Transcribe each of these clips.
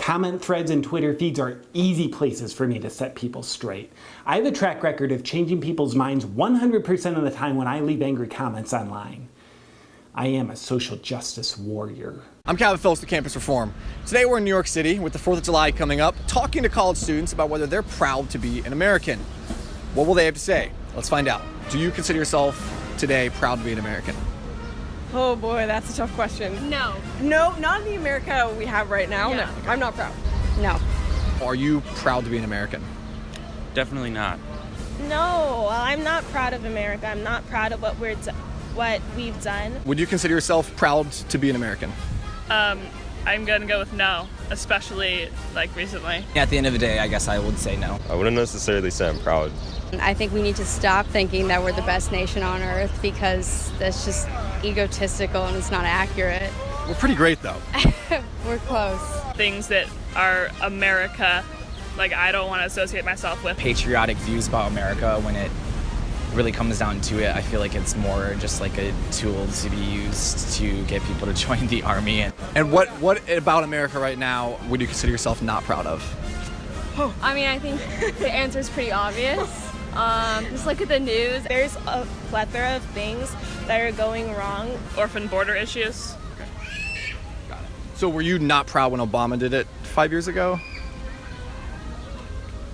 Comment threads and Twitter feeds are easy places for me to set people straight. I have a track record of changing people's minds 100% of the time when I leave angry comments online. I am a social justice warrior. I'm Calvin Phillips with Campus Reform. Today we're in New York City with the 4th of July coming up, talking to college students about whether they're proud to be an American. What will they have to say? Let's find out. Do you consider yourself today proud to be an American? Oh boy, that's a tough question. No. No, not in the America we have right now. Yeah. No, I'm not proud. No. Are you proud to be an American? Definitely not. No, I'm not proud of America. I'm not proud of what we've done. Would you consider yourself proud to be an American? I'm gonna go with no, especially like recently. At the end of the day, I guess I would say no. I wouldn't necessarily say I'm proud. I think we need to stop thinking that we're the best nation on earth because that's just egotistical and it's not accurate. We're pretty great though. We're close. Things that are America, like I don't want to associate myself with. Patriotic views about America, when it really comes down to it, I feel like it's more just like a tool to be used to get people to join the army. And what about America right now would you consider yourself not proud of? I mean, I think the answer is pretty obvious. Just look at the news. There's a plethora of things that are going wrong. Orphan border issues. Got it. So were you not proud when Obama did it 5 years ago?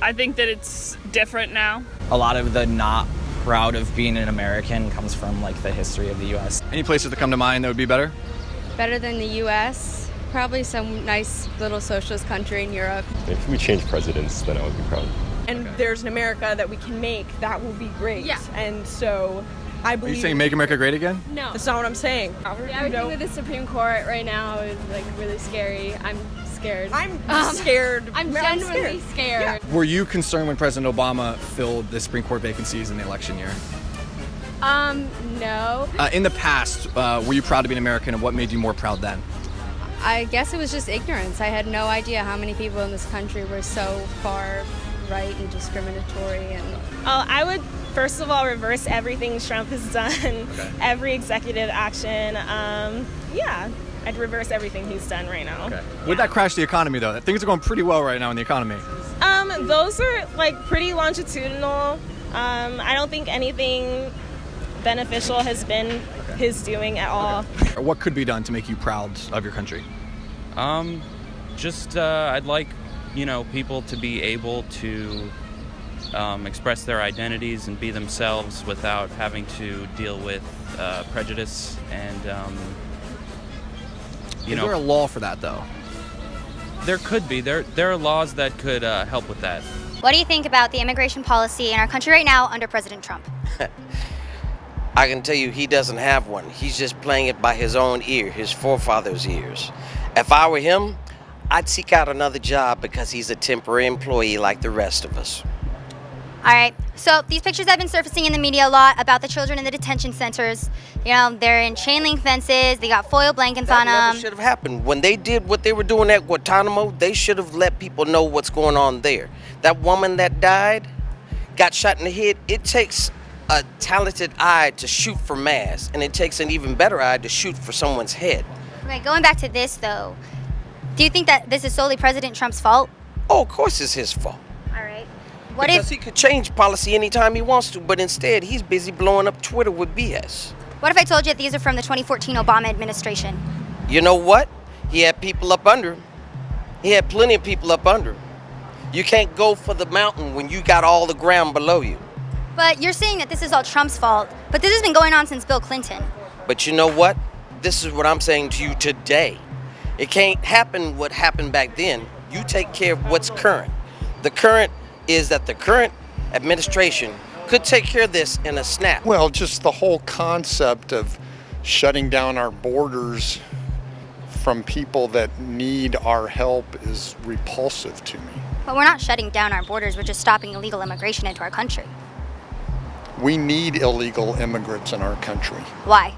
I think that it's different now. A lot of the not proud of being an American comes from like the history of the U.S. Any places that come to mind that would be better? Better than the U.S., probably some nice little socialist country in Europe. If we change presidents, then I would be proud. And there's an America that we can make that will be great. Yeah. And so I Are believe. you saying make America great again? No. That's not what I'm saying. Everything with the Supreme Court right now is like really scary. I'm scared. I'm scared. I'm genuinely scared. Were you concerned when President Obama filled the Supreme Court vacancies in the election year? No. In the past, were you proud to be an American, and what made you more proud then? I guess it was just ignorance. I had no idea how many people in this country were so far right and discriminatory. And I would first of all reverse everything Trump has done. Okay. Every executive action. I'd reverse everything he's done right now. Okay. Would that crash the economy though? Things are going pretty well right now in the economy. Those are like pretty longitudinal. I don't think anything beneficial has been his doing at all. What could be done to make you proud of your country? I'd like, people to be able to express their identities and be themselves without having to deal with prejudice and, Is there a law for that though? There could be. There are laws that could help with that. What do you think about the immigration policy in our country right now under President Trump? I can tell you he doesn't have one. He's just playing it by his own ear, his forefathers' ears. If I were him, I'd seek out another job because he's a temporary employee like the rest of us. All right, so these pictures have been surfacing in the media a lot about the children in the detention centers. They're in chain link fences, they got foil blankets on That them. never should have happened. When they did what they were doing at Guantanamo, they should have let people know what's going on there. That woman that died, got shot in the head, it takes a talented eye to shoot for mass, and it takes an even better eye to shoot for someone's head. Okay, going back to this though, do you think that this is solely President Trump's fault? Oh, of course it's his fault. All right. What Because if he could change policy anytime he wants to, but instead he's busy blowing up Twitter with BS. I told you that these are from the 2014 Obama administration? You know what? He had people up under him. He had plenty of people up under him. You can't go for the mountain when you got all the ground below you. But you're saying that this is all Trump's fault, but this has been going on since Bill Clinton. But you know what? This is what I'm saying to you today. It can't happen what happened back then. You take care of what's current. The current is that the current administration could take care of this in a snap. Well, just the whole concept of shutting down our borders from people that need our help is repulsive to me. But we're not shutting down our borders, we're just stopping illegal immigration into our country. We need illegal immigrants in our country. Why?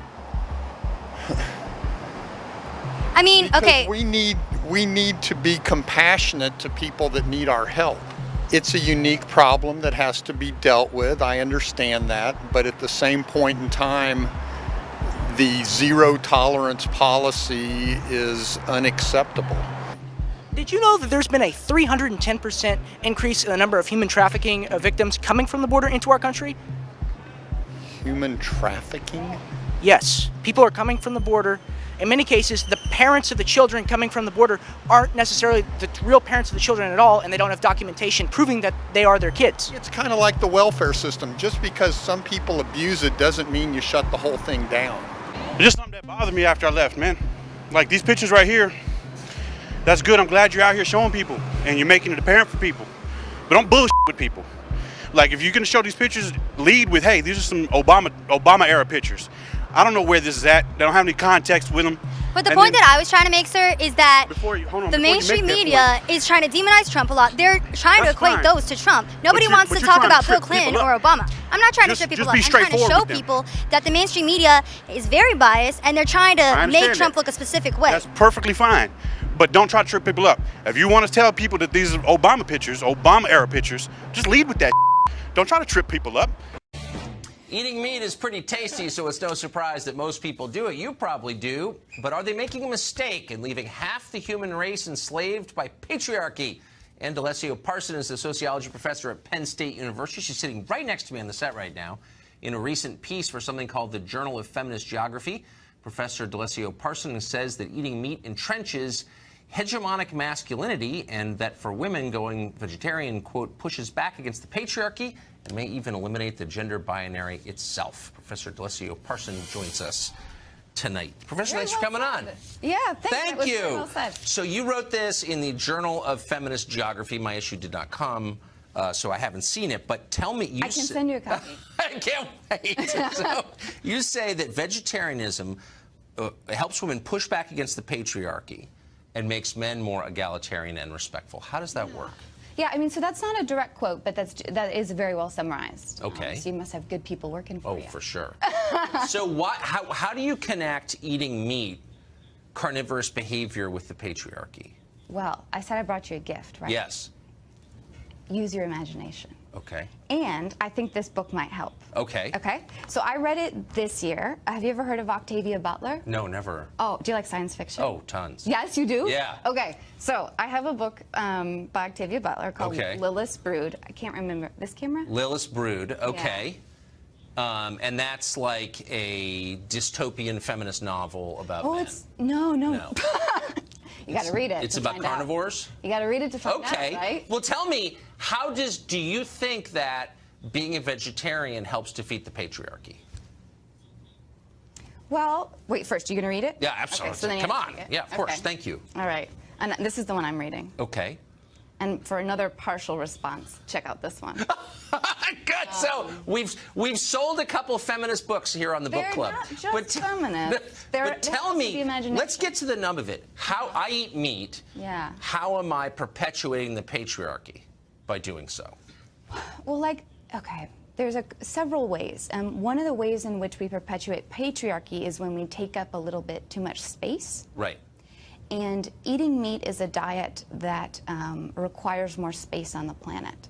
I mean, Because okay. we need to be compassionate to people that need our help. It's a unique problem that has to be dealt with. I understand that, but at the same point in time, the zero tolerance policy is unacceptable. Did you know that there's been a 310% increase in the number of human trafficking victims coming from the border into our country? Human trafficking? Yes, people are coming from the border. In many cases, the parents of the children coming from the border aren't necessarily the real parents of the children at all, and they don't have documentation proving that they are their kids. It's kind of like the welfare system. Just because some people abuse it doesn't mean you shut the whole thing down. It's just something that bothered me after I left, man. Like these pictures right here, that's good. I'm glad you're out here showing people and you're making it apparent for people. But don't bullshit with people. Like if you're gonna show these pictures, lead with, hey, these are some Obama era pictures. I don't know where this is at. They don't have any context with them. But the point that I was trying to make, sir, is that the mainstream media is trying to demonize Trump a lot. They're trying to equate those to Trump. Nobody wants to talk about Bill Clinton or Obama. I'm not trying to trip people up. I'm trying to show people that the mainstream media is very biased and they're trying to make Trump look a specific way. That's perfectly fine. But don't try to trip people up. If you want to tell people that these are Obama pictures, Obama era pictures, just lead with that. Don't try to trip people up. Eating meat is pretty tasty, so it's no surprise that most people do it. You probably do. But are they making a mistake in leaving half the human race enslaved by patriarchy? And D'Alessio Parson is a sociology professor at Penn State University. She's sitting right next to me on the set right now. In a recent piece for something called the Journal of Feminist Geography, Professor D'Alessio Parson says that eating meat entrenches hegemonic masculinity and that for women going vegetarian, quote, pushes back against the patriarchy and may even eliminate the gender binary itself. Professor D'Alessio Parson joins us tonight. Professor, thanks for coming on. Yeah, thanks. Thank you. Well said. So you wrote this in the Journal of Feminist Geography. My issue did not come, so I haven't seen it. But tell me, I can send you a copy. I can't wait. So you say that vegetarianism helps women push back against the patriarchy and makes men more egalitarian and respectful. How does that work? Yeah, I mean, so that's not a direct quote, but that is very well summarized. Okay. So you must have good people working for you. Oh, for sure. So how do you connect eating meat, carnivorous behavior, with the patriarchy? Well, I said I brought you a gift, right? Yes. Use your imagination. Okay. And I think this book might help. Okay. Okay? So I read it this year. Have you ever heard of Octavia Butler? No, never. Oh, do you like science fiction? Oh, tons. Yes, you do? Yeah. Okay, so I have a book by Octavia Butler called Okay. Lilith's Brood. I can't remember. This camera? Lilith's Brood, okay. And that's like a dystopian feminist novel about men. No. You got to read it. It's to about find out. carnivores? You got to read it to find out, Okay. right? Well, tell me, do you think that being a vegetarian helps defeat the patriarchy? Well, wait, first, you going to read it? Yeah, absolutely. Okay, so then you Come have to on. read it. Yeah, of course. Okay. Thank you. All right. And this is the one I'm reading. Okay. And for another partial response, check out this one. Good. So we've sold a couple feminist books here on the book club. They're not just feminist. But tell me, let's get to the nub of it. How I eat meat. Yeah. How am I perpetuating the patriarchy by doing so? Well, okay, there's several ways. One of the ways in which we perpetuate patriarchy is when we take up a little bit too much space. Right. And eating meat is a diet that requires more space on the planet.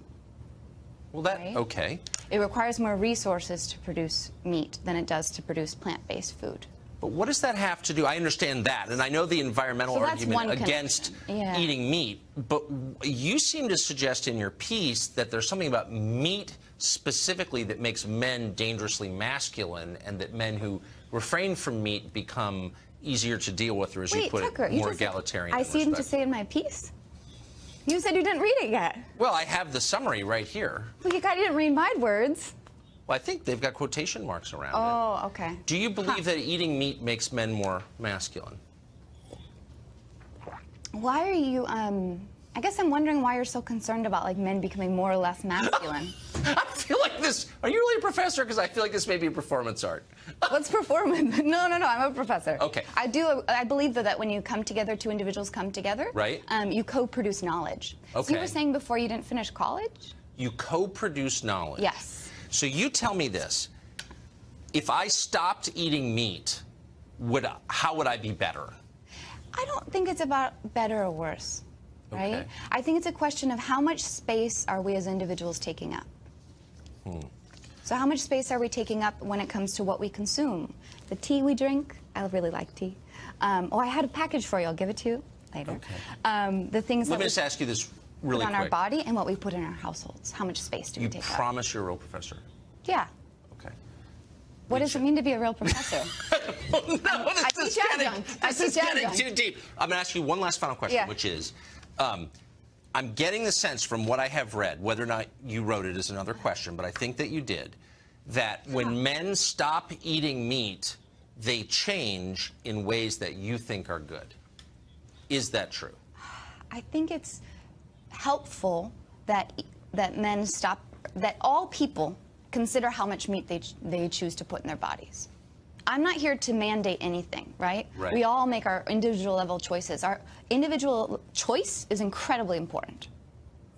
Well, right? Okay. It requires more resources to produce meat than it does to produce plant-based food. But what does that have to do? I understand that, and I know the environmental argument against eating meat, but you seem to suggest in your piece that there's something about meat specifically that makes men dangerously masculine, and that men who refrain from meat become easier to deal with, or as you put Tucker, it, more egalitarian. I seem to say in my piece. You said you didn't read it yet. Well, I have the summary right here. Well, you didn't read my words. Well, I think they've got quotation marks around it. Oh, okay. Do you believe that eating meat makes men more masculine? Why are you, I guess I'm wondering why you're so concerned about men becoming more or less masculine. I feel like this, are you really a professor? Because I feel like this may be performance art. What's performance? No, I'm a professor. Okay. I believe that when you come together, two individuals come together, right? You co-produce knowledge. Okay. So you were saying before you didn't finish college? You co-produce knowledge. Yes. So you tell me this, if I stopped eating meat, how would I be better? I don't think it's about better or worse, right? Okay. I think it's a question of how much space are we as individuals taking up? So how much space are we taking up when it comes to what we consume? The tea we drink, I really like tea. Oh, I had a package for you, I'll give it to you. later. The things Let that me we just ask you this put really on quick. our body and what we put in our households. How much space do we You take up? promise you're a real professor? Yeah. Okay. What does it mean to be a real professor? I teach adjunct. I This is teach getting adjunct. too deep. I'm going to ask you one last final question, Yeah. which is, I'm getting the sense from what I have read, whether or not you wrote it is another question, but I think that you did, that when men stop eating meat, they change in ways that you think are good. Is that true? I think it's helpful that men stop, that all people consider how much meat they choose to put in their bodies. I'm not here to mandate anything, right? Right. We all make our individual level choices. Our individual choice is incredibly important,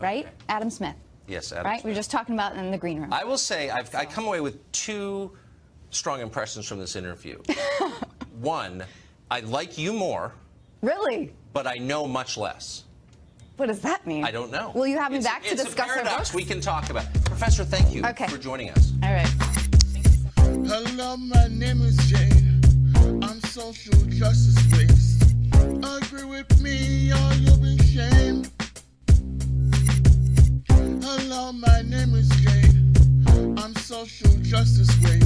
right? Adam Smith. Yes, Adam Right? Smith. We were just talking about it in the green room. I will say I come away with two strong impressions from this interview. One, I like you more. Really? But I know much less. What does that mean? I don't know. Will you have me back to It's discuss a our paradox books? we can talk about. Professor, thank you Okay. for joining us. All right. Hello, my name is Jane. I'm social justice based. Agree with me or you'll be shamed. Hello, my name is Jane. I'm social justice based.